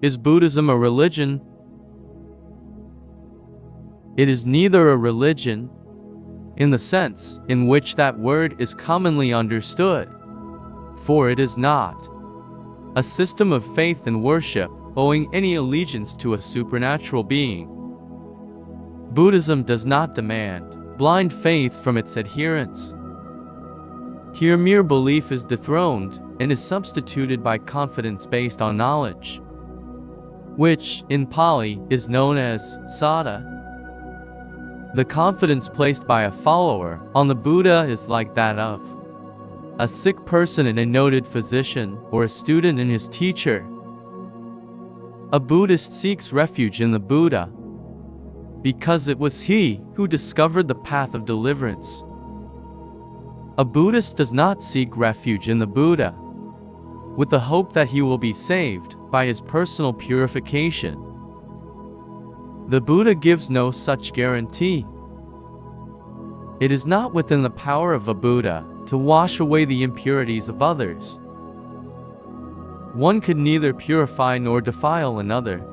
Is Buddhism a religion? It is neither a religion, in the sense in which that word is commonly understood, for it is not a system of faith and worship owing any allegiance to a supernatural being. Buddhism does not demand blind faith from its adherents. Here mere belief is dethroned and is substituted by confidence based on knowledge, which, in Pāli, is known as saddha. The confidence placed by a follower on the Buddha is like that of a sick person in a noted physician or a student in his teacher. A Buddhist seeks refuge in the Buddha because it was he who discovered the path of deliverance. A Buddhist does not seek refuge in the Buddha with the hope that he will be saved by his personal purification. The Buddha gives no such guarantee. It is not within the power of a Buddha to wash away the impurities of others. One could neither purify nor defile another.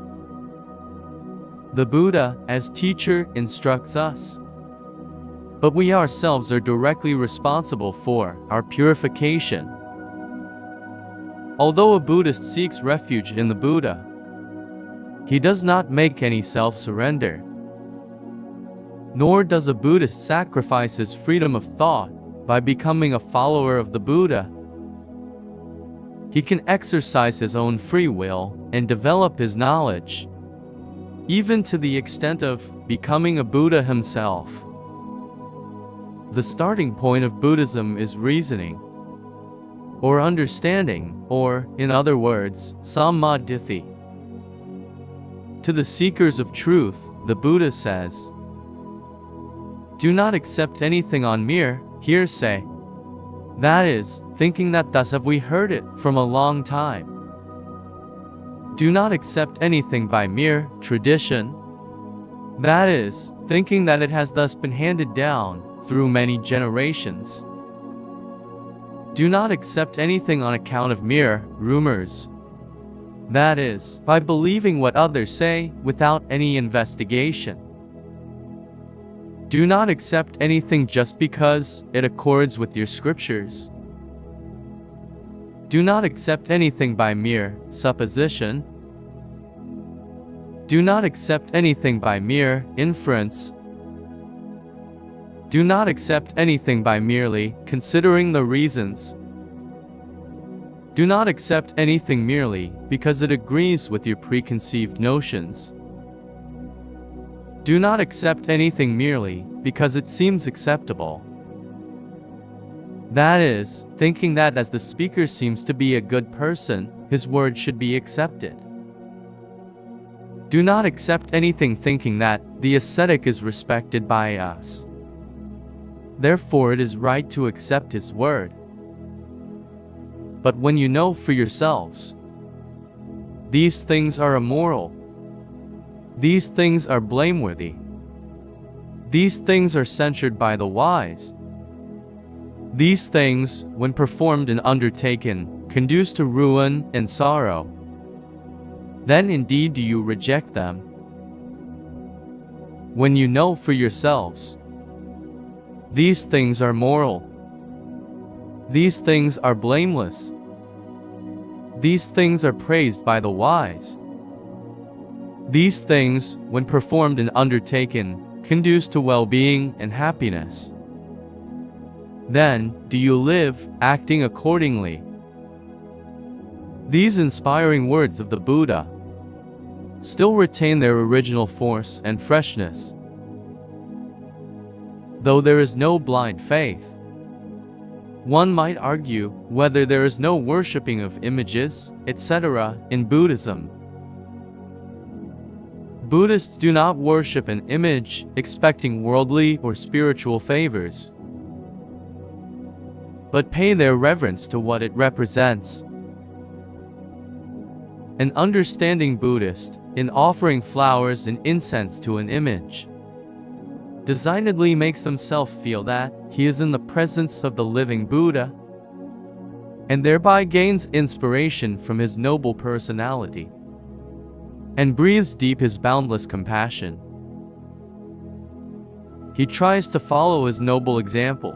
The Buddha, as teacher, instructs us, but we ourselves are directly responsible for our purification. Although a Buddhist seeks refuge in the Buddha, he does not make any self-surrender. Nor does a Buddhist sacrifice his freedom of thought by becoming a follower of the Buddha. He can exercise his own free will and develop his knowledge, even to the extent of becoming a Buddha himself. The starting point of Buddhism is reasoning, or understanding, or, in other words, sammaditthi. To the seekers of truth, the Buddha says, "Do not accept anything on mere hearsay, that is, thinking that thus have we heard it from a long time. Do not accept anything by mere tradition, that is, thinking that it has thus been handed down through many generations. Do not accept anything on account of mere rumors, that is, by believing what others say without any investigation. Do not accept anything just because it accords with your scriptures. Do not accept anything by mere supposition. Do not accept anything by mere inference. Do not accept anything by merely considering the reasons. Do not accept anything merely because it agrees with your preconceived notions. Do not accept anything merely because it seems acceptable. That is, thinking that as the speaker seems to be a good person, his word should be accepted. Do not accept anything thinking that the ascetic is respected by us, therefore it is right to accept his word. But when you know for yourselves, these things are immoral, these things are blameworthy, these things are censured by the wise, these things, when performed and undertaken, conduce to ruin and sorrow, then indeed do you reject them. When you know for yourselves, these things are moral, these things are blameless, these things are praised by the wise, these things, when performed and undertaken, conduce to well-being and happiness, then do you live, acting accordingly. These inspiring words of the Buddha still retain their original force and freshness. Though there is no blind faith, one might argue whether there is no worshipping of images, etc., in Buddhism. Buddhists do not worship an image expecting worldly or spiritual favors, but pay their reverence to what it represents. An understanding Buddhist, in offering flowers and incense to an image, designedly makes himself feel that he is in the presence of the living Buddha, and thereby gains inspiration from his noble personality. and breathes deep his boundless compassion. He tries to follow his noble example.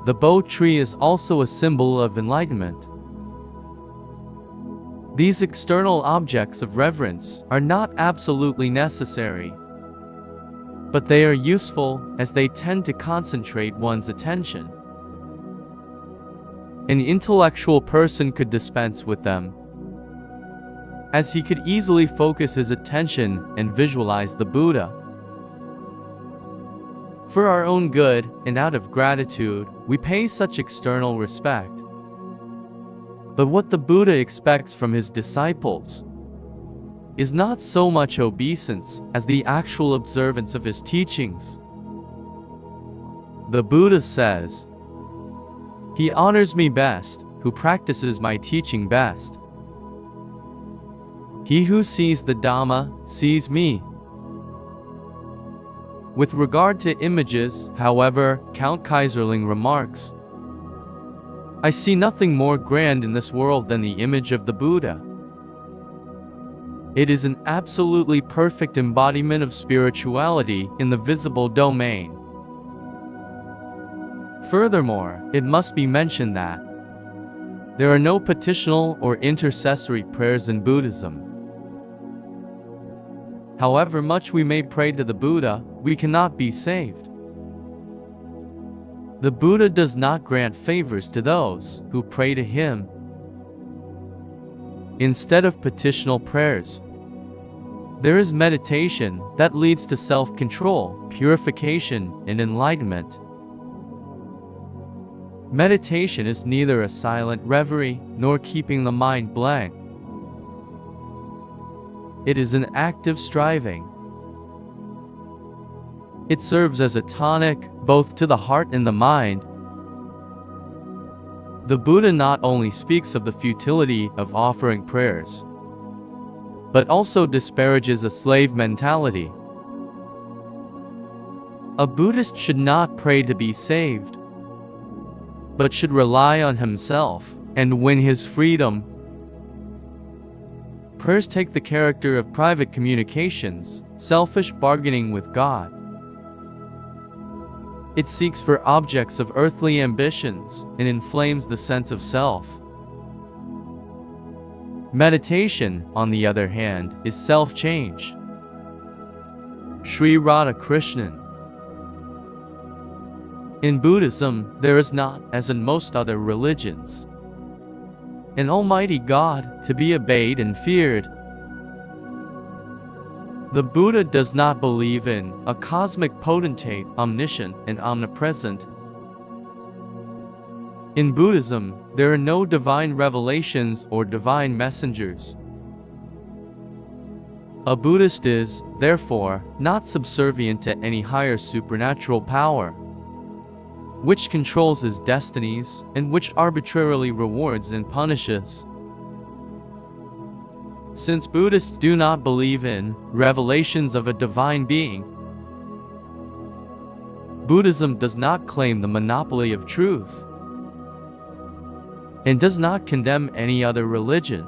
The bo tree is also a symbol of enlightenment. These external objects of reverence are not absolutely necessary, but they are useful as they tend to concentrate one's attention. An intellectual person could dispense with them, as he could easily focus his attention and visualize the Buddha. For our own good and out of gratitude, we pay such external respect. But what the Buddha expects from his disciples is not so much obeisance as the actual observance of his teachings. The Buddha says, "He honors me best who practices my teaching best. He who sees the Dhamma sees me." With regard to images, however, Count Kaiserling remarks, "I see nothing more grand in this world than the image of the Buddha. It is an absolutely perfect embodiment of spirituality in the visible domain." Furthermore, it must be mentioned that there are no petitional or intercessory prayers in Buddhism. However much we may pray to the Buddha, we cannot be saved. The Buddha does not grant favors to those who pray to him. Instead of petitional prayers, there is meditation that leads to self-control, purification, and enlightenment. Meditation is neither a silent reverie nor keeping the mind blank. It is an active striving. It serves as a tonic, both to the heart and the mind. The Buddha not only speaks of the futility of offering prayers, but also disparages a slave mentality. A Buddhist should not pray to be saved, but should rely on himself and win his freedom. Prayers take the character of private communications, selfish bargaining with God. It seeks for objects of earthly ambitions and inflames the sense of self. Meditation, on the other hand, is self-change. Sri Radhakrishnan. In Buddhism, there is not, as in most other religions, an almighty God to be obeyed and feared. The Buddha does not believe in a cosmic potentate, omniscient and omnipresent. In Buddhism, there are no divine revelations or divine messengers. A Buddhist is, therefore, not subservient to any higher supernatural power, which controls his destinies and which arbitrarily rewards and punishes. Since Buddhists do not believe in revelations of a divine being, Buddhism does not claim the monopoly of truth and does not condemn any other religion.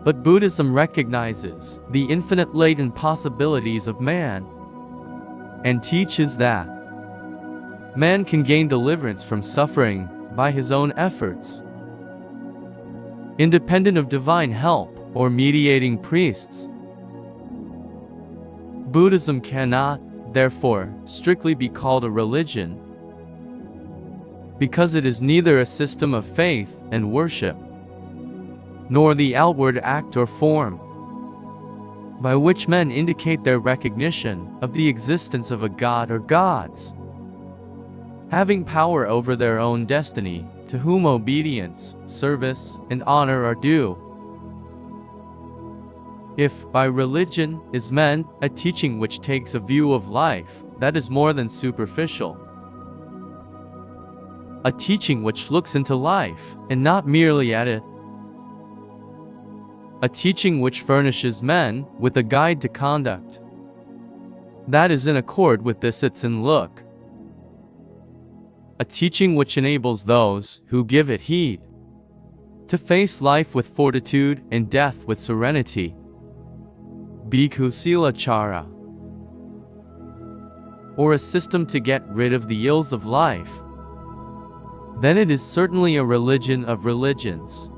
But Buddhism recognizes the infinite latent possibilities of man and teaches that man can gain deliverance from suffering by his own efforts, independent of divine help or mediating priests. Buddhism cannot, therefore, strictly be called a religion, because it is neither a system of faith and worship, nor the outward act or form by which men indicate their recognition of the existence of a god or gods, having power over their own destiny, to whom obedience, service, and honor are due. If by religion is meant a teaching which takes a view of life that is more than superficial, a teaching which looks into life and not merely at it, a teaching which furnishes men with a guide to conduct that is in accord with this its in look, a teaching which enables those who give it heed to face life with fortitude and death with serenity. Bhikkhu Silachara, or a system to get rid of the ills of life, then it is certainly a religion of religions.